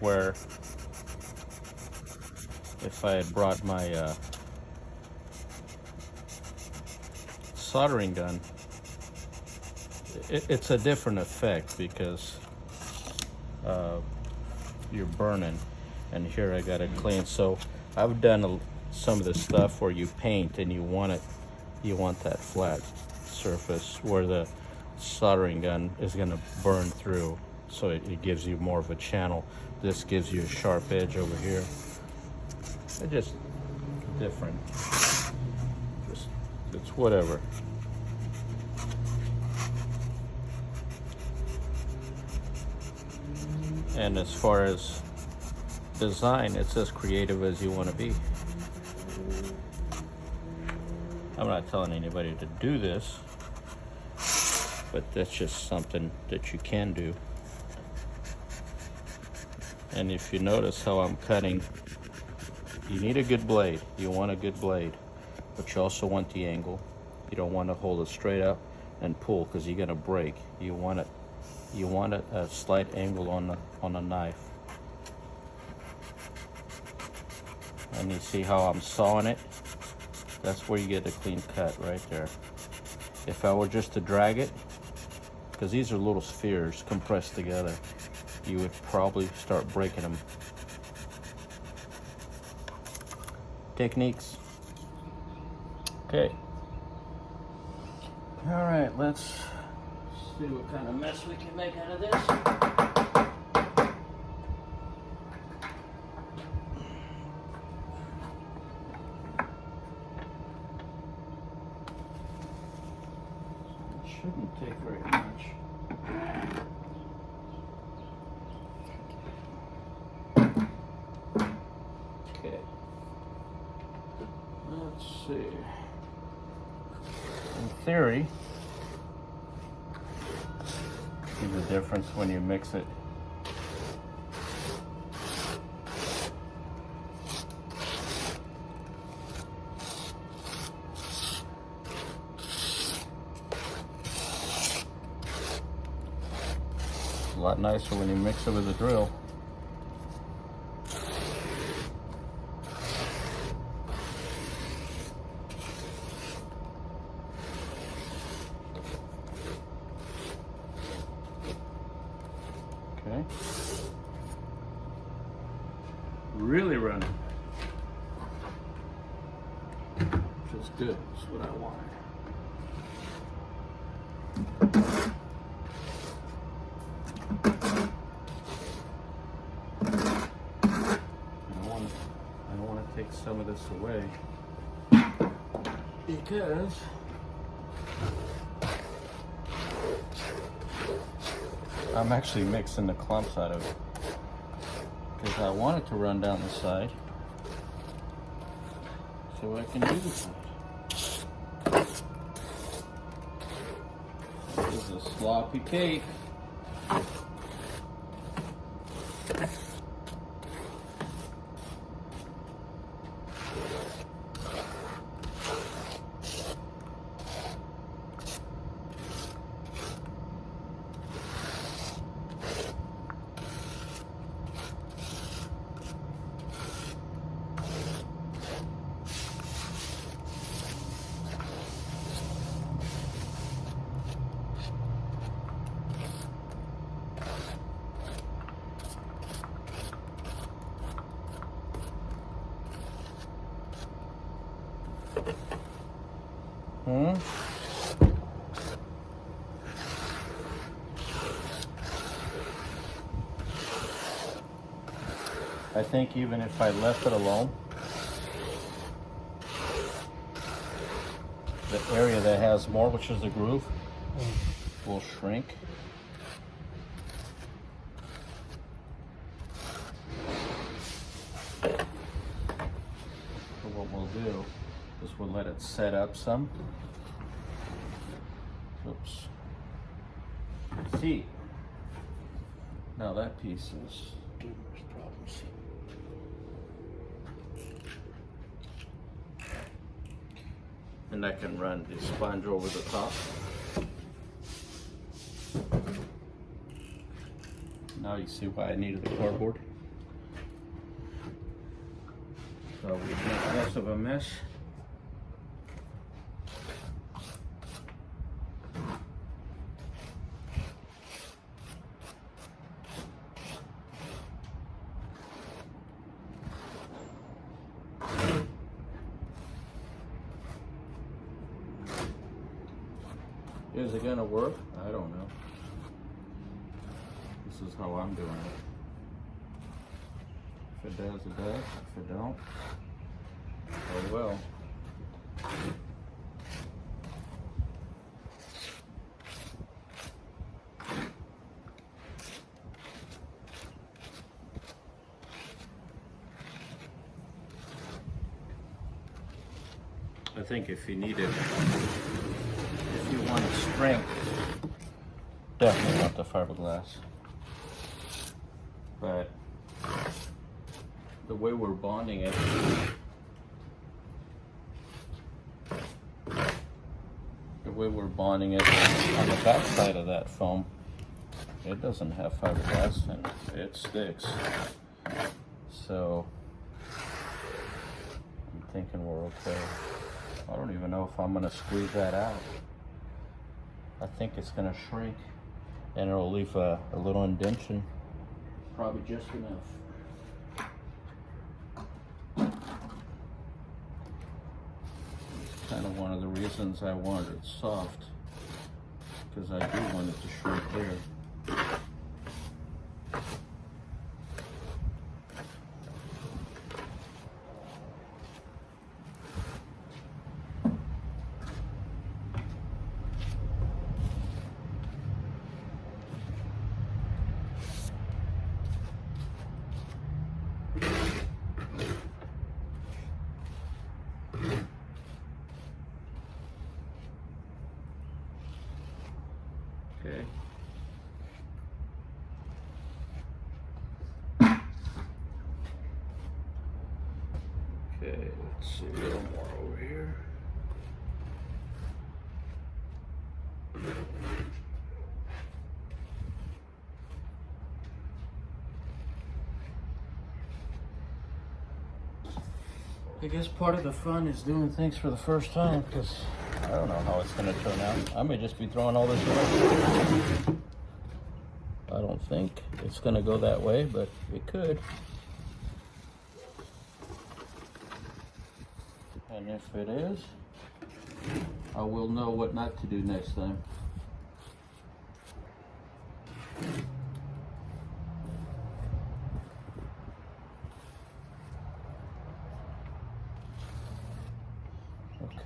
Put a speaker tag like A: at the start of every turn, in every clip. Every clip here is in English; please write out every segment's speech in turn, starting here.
A: where if I had brought my soldering gun, it's a different effect because you're burning, and here I got it clean. So I've done some of the stuff where you paint and you want that flat surface where the soldering gun is going to burn through, so it gives you more of a channel. This gives you a sharp edge over here. It's just different. It's whatever. And as far as design, it's as creative as you want to be. I'm not telling anybody to do this, but that's just something that you can do. And if you notice how I'm cutting, you need a good blade. You want a good blade, but you also want the angle. You don't want to hold it straight up and pull because you're going to break. You want a slight angle on the knife. And you see how I'm sawing it? That's where you get a clean cut right there. If I were just to drag it, because these are little spheres compressed together, you would probably start breaking them. Techniques. Okay. All right, let's see what kind of mess we can make out of this. Shouldn't take very much. Okay. Let's see. In theory, see the difference when you mix it. A lot nicer when you mix it with a drill. Okay. Really running. Which is good. That's what I wanted. I don't want to take some of this away because I'm actually mixing the clumps out of it because I want it to run down the side so I can do the side. This is a sloppy cake. I think even if I left it alone, the area that has more, which is the groove, will shrink. So what we'll do is we'll let it set up some. Oops. See, now that piece is numerous problems. And I can run the sponge over the top. Now you see why I needed the cardboard. so we make less of a mess. Is it gonna work? I don't know. This is how I'm doing it. If it does, it does. If it don't, oh well. I think if you need it, if you want strength, definitely want the fiberglass. But the way we're bonding it, on the back side of that foam, it doesn't have fiberglass and it sticks. So I'm thinking we're okay. I don't even know if I'm gonna squeeze that out. I think it's gonna shrink and it'll leave a little indentation, probably just enough. It's kind of one of the reasons I wanted it soft, because I do want it to shrink there. Okay. Okay, let's see a little more over here. I guess part of the fun is doing things for the first time, because I don't know how it's going to turn out. I may just be throwing all this away. I don't think it's going to go that way, but it could. And if it is, I will know what not to do next time.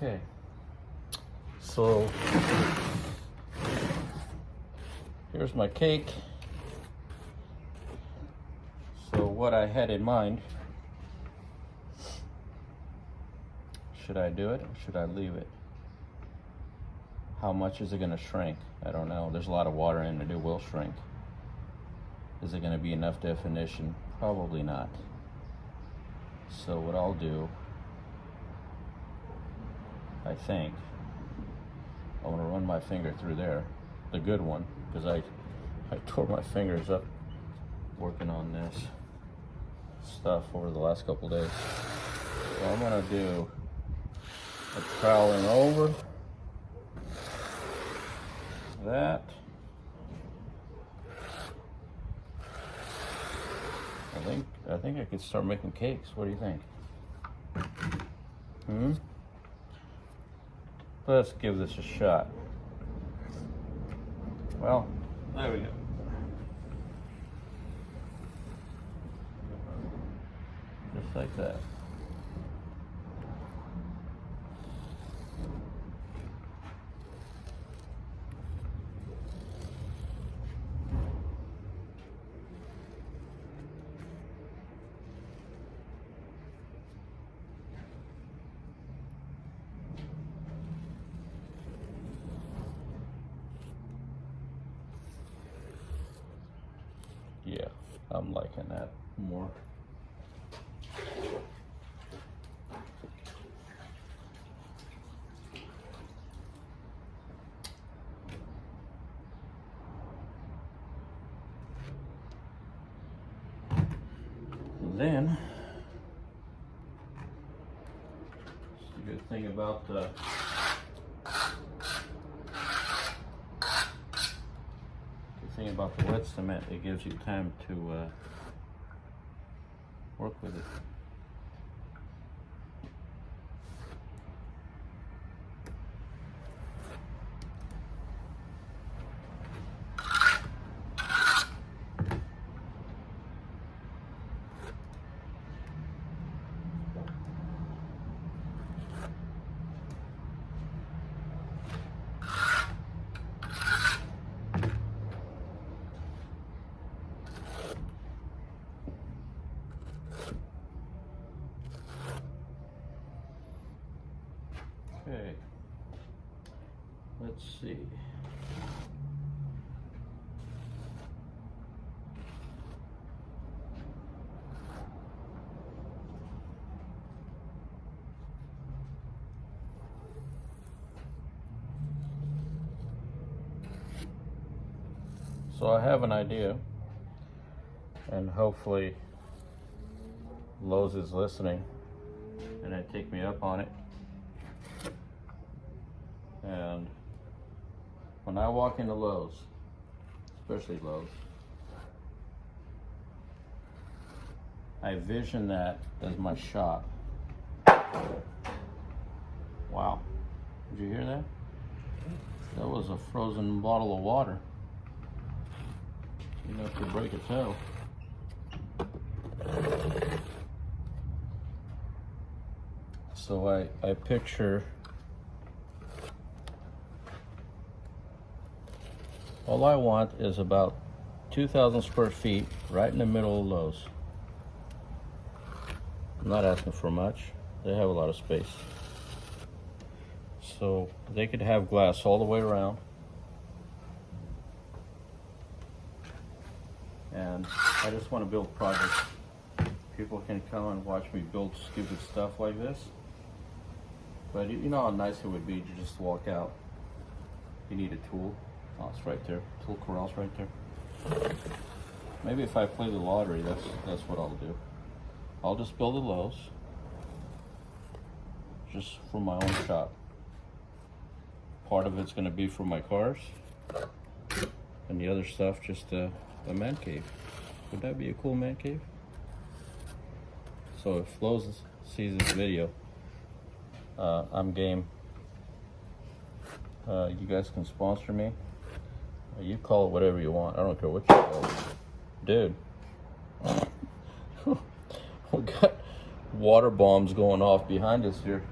A: Okay, so here's my cake. So what I had in mind, should I do it or should I leave it? How much is it going to shrink? I don't know. There's a lot of water in it. It will shrink. Is it going to be enough definition? Probably not. So what I'll do, I think, I want to run my finger through there, the good one, because I tore my fingers up working on this stuff over the last couple days. So I'm going to do a troweling over that. I think I could start making cakes. What do you think? Let's give this a shot. Well, there we go. Just like that. Yeah, I'm liking that more. Then Good thing about the wet cement, it gives you time to work with it. Okay, let's see. So I have an idea, and hopefully Lowe's is listening and they take me up on it. And when I walk into Lowe's, especially Lowe's, I vision that as my shop. Wow, did you hear that? That was a frozen bottle of water. Enough to break a toe. So I picture all I want is about 2,000 square feet right in the middle of Lowe's. I'm not asking for much. They have a lot of space. So they could have glass all the way around. And I just want to build projects. People can come and watch me build stupid stuff like this. But you know how nice it would be to just walk out. You need a tool. Oh, it's right there. Tool corral's right there. Maybe if I play the lottery, that's what I'll do. I'll just build a Lowe's, just for my own shop. Part of it's going to be for my cars, and the other stuff just a man cave. Would that be a cool man cave? So if Lowe's sees this video, I'm game. You guys can sponsor me. You call it whatever you want. I don't care what you call it. Dude. We got water bombs going off behind us here.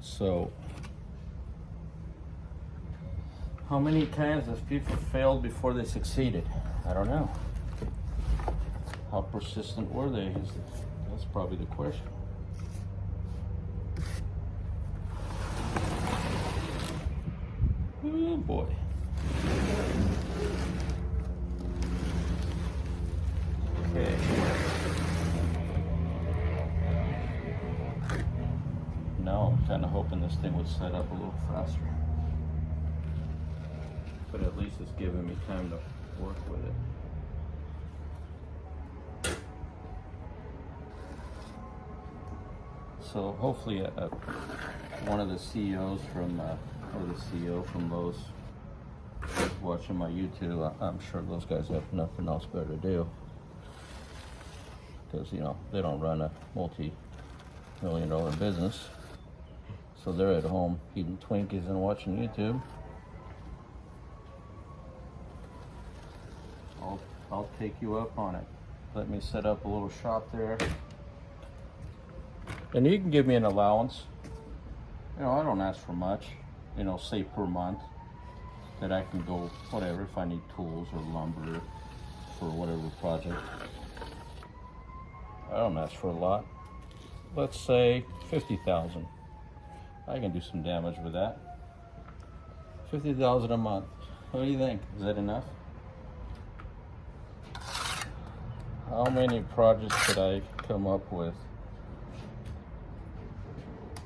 A: So, how many times have people failed before they succeeded? I don't know. How persistent were they? That's probably the question. Oh boy. Okay. Now I'm kind of hoping this thing would set up a little faster. But at least it's giving me time to work with it. So hopefully one of the CEOs from, or the CEO from Lowe's is watching my YouTube. I'm sure those guys have nothing else better to do. Because, you know, they don't run a multi-million-dollar business. So they're at home eating Twinkies and watching YouTube. I'll take you up on it. Let me set up a little shop there. And you can give me an allowance. You know, I don't ask for much. You know, say per month that I can go, whatever, if I need tools or lumber for whatever project. I don't ask for a lot. Let's say 50,000. I can do some damage with that. 50,000 a month. What do you think? Is that enough? How many projects could I come up with?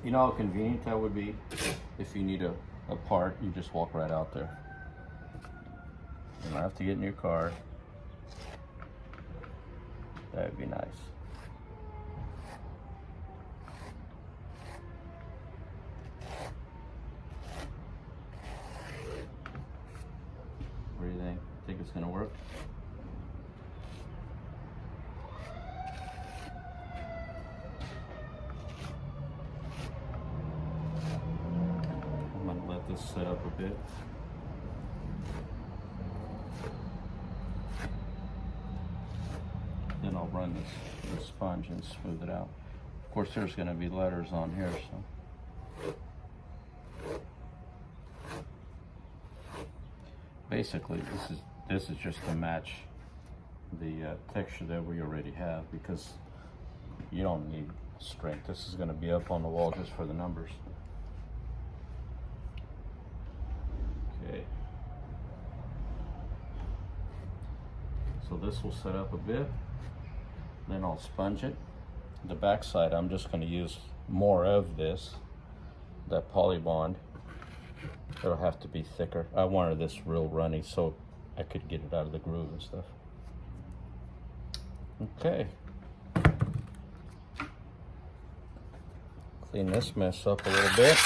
A: You know how convenient that would be if you need a apart, you just walk right out there. You don't have to get in your car. That would be nice. What do you think? Think it's gonna work? I'm gonna let this set up a bit. Then I'll run this sponge and smooth it out. Of course, there's going to be letters on here, so basically this is just to match the texture that we already have, because you don't need strength. This is going to be up on the wall just for the numbers. Okay. So this will set up a bit. Then I'll sponge it. The back side, I'm just going to use more of this, that poly bond. It'll have to be thicker. I wanted this real runny so I could get it out of the groove and stuff. Okay. Clean this mess up a little bit.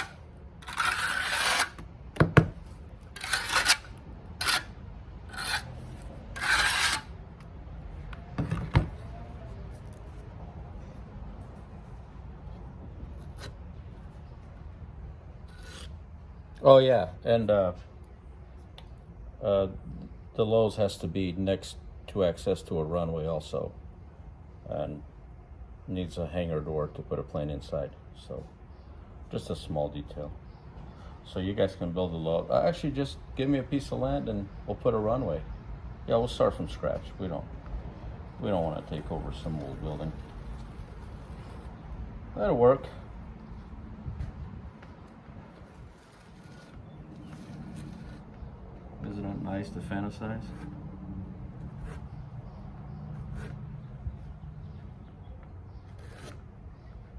A: Oh yeah, and the Lowe's has to be next to access to a runway also, and needs a hangar door to put a plane inside. So just a small detail. So you guys can build a Lowe's. Actually, just give me a piece of land and we'll put a runway. Yeah, we'll start from scratch. We don't want to take over some old building. That'll work. Isn't it nice to fantasize?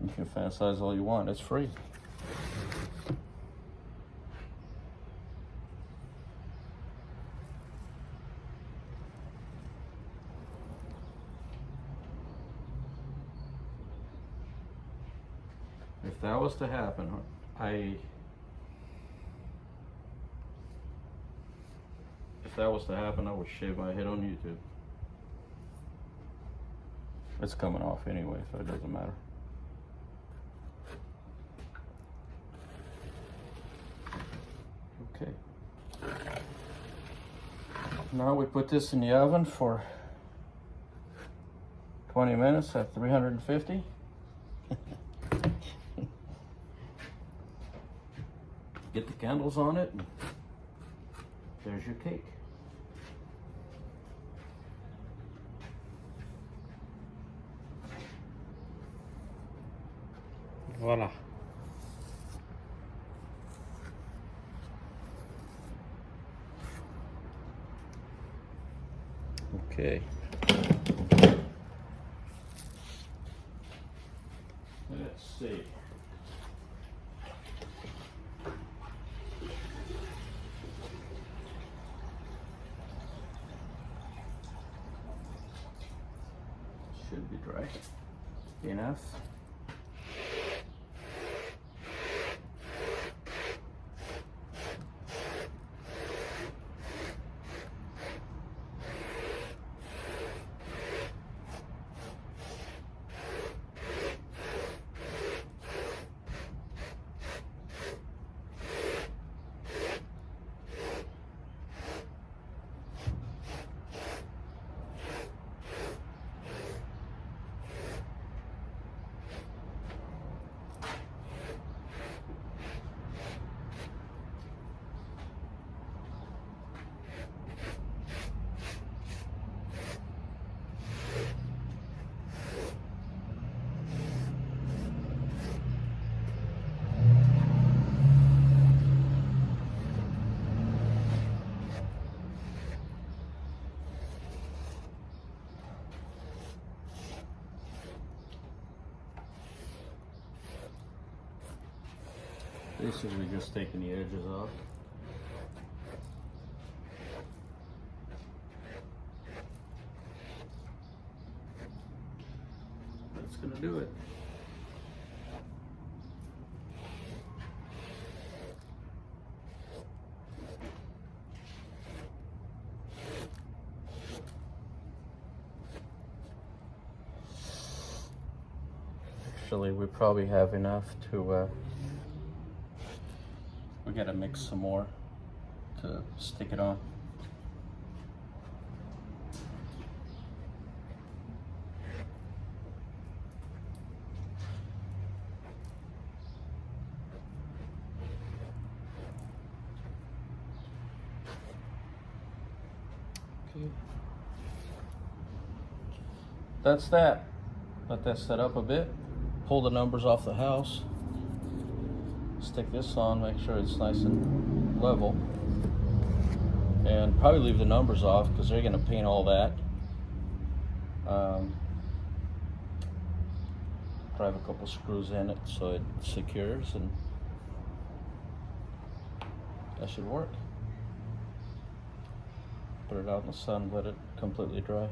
A: You can fantasize all you want, it's free. If that was to happen, If that was to happen, I would shave my head on YouTube. It's coming off anyway, so it doesn't matter. Okay. Now we put this in the oven for 20 minutes at 350. Get the candles on it, and there's your cake.
B: Voila.
A: Okay. Let's see. Should be dry enough. Basically just taking the edges off. That's gonna do it. Actually, we probably have enough to, we gotta mix some more to stick it on. Okay. That's that. Let that set up a bit. Pull the numbers off the house. Stick this on, make sure it's nice and level. And probably leave the numbers off because they're gonna paint all that. Drive a couple screws in it so it secures, and that should work. Put it out in the sun, let it completely dry.